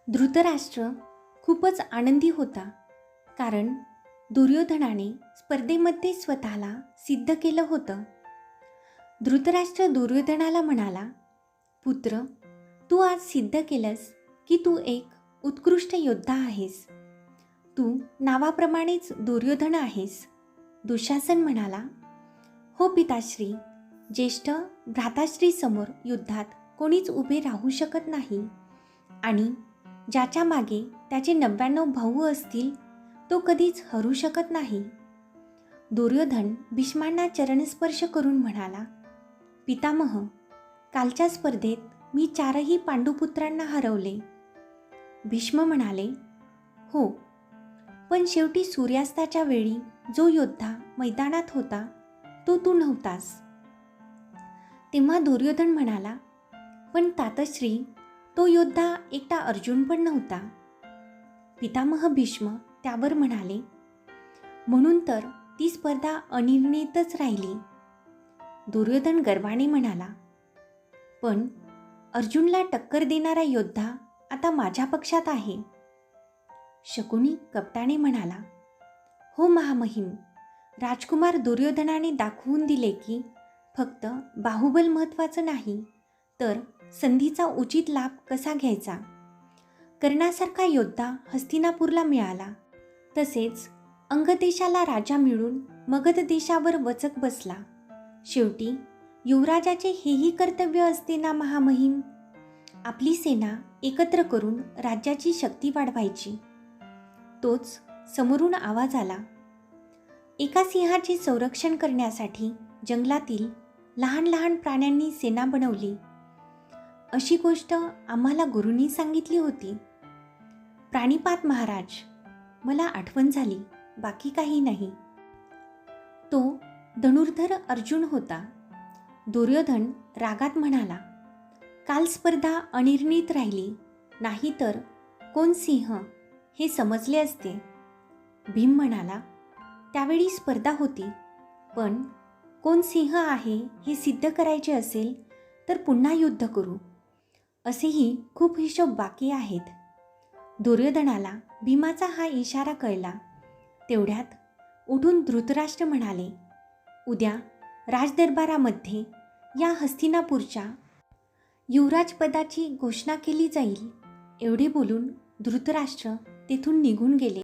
धृतराष्ट्र खूपच आनंदी होता, कारण दुर्योधनाने स्पर्धेमध्ये स्वतःला सिद्ध केलं होतं. धृतराष्ट्र दुर्योधनाला म्हणाला, पुत्र, तू आज सिद्ध केलंस की तू एक उत्कृष्ट योद्धा आहेस. तू नावाप्रमाणेच दुर्योधन आहेस. दुःशासन म्हणाला, हो पिताश्री, ज्येष्ठ भ्राताश्रीसमोर युद्धात कोणीच उभे राहू शकत नाही आणि ज्याच्या मागे त्याचे 99 भाऊ असतील तो कधीच हरू शकत नाही. दुर्योधन भीष्मांना चरणस्पर्श करून म्हणाला, पितामह, कालच्या स्पर्धेत मी 4ही पांडुपुत्रांना हरवले. भीष्म म्हणाले, हो, पण शेवटी सूर्यास्ताच्या वेळी जो योद्धा मैदानात होता तो तू नव्हतास. तेव्हा दुर्योधन म्हणाला, पण तातश्री, तो योद्धा एकटा अर्जुन पण नव्हता. पितामह भीष्म त्यावर म्हणाले, म्हणून तर ती स्पर्धा अनिर्णितच राहिली. दुर्योधन गर्वाने म्हणाला, पण अर्जुनला टक्कर देणारा योद्धा आता माझ्या पक्षात आहे. शकुनी कपटाने म्हणाला, हो महामहिम, राजकुमार दुर्योधनाने दाखवून दिले की फक्त बाहुबल महत्त्वाचं नाही, तर संधीचा उचित लाभ कसा घ्यायचा. कर्णासारखा योद्धा हस्तिनापूरला मिळाला, तसेच अंगदेशाला राजा मिळून मगध देशावर वचक बसला. शेवटी युवराजाचे हेही कर्तव्य असते ना महामहिम, आपली सेना एकत्र करून राज्याची शक्ती वाढवायची. तोच समोरून आवाज आला, एका सिंहाचे संरक्षण करण्यासाठी जंगलातील लहान लहान प्राण्यांनी सेना बनवली. अशी गोष्ट आम्हाला गुरूंनी सांगितली होती. प्राणिपात महाराज, मला आठवण झाली, बाकी काही नाही. तो धनुर्धर अर्जुन होता. दुर्योधन रागात म्हणाला, काल स्पर्धा अनिर्णित राहिली, नाही तर कोण सिंह हे समजले असते. भीम म्हणाला, त्यावेळी स्पर्धा होती, पण कोण सिंह आहे हे सिद्ध करायचे असेल तर पुन्हा युद्ध करू. असेही खूप हिशोब बाकी आहेत. दुर्योधनाला भीमाचा हा इशारा कळला. तेवढ्यात उठून धृतराष्ट्र म्हणाले, उद्या राजदरबारामध्ये या हस्तिनापूरच्या युवराजपदाची घोषणा केली जाईल. एवढे बोलून धृतराष्ट्र तेथून निघून गेले.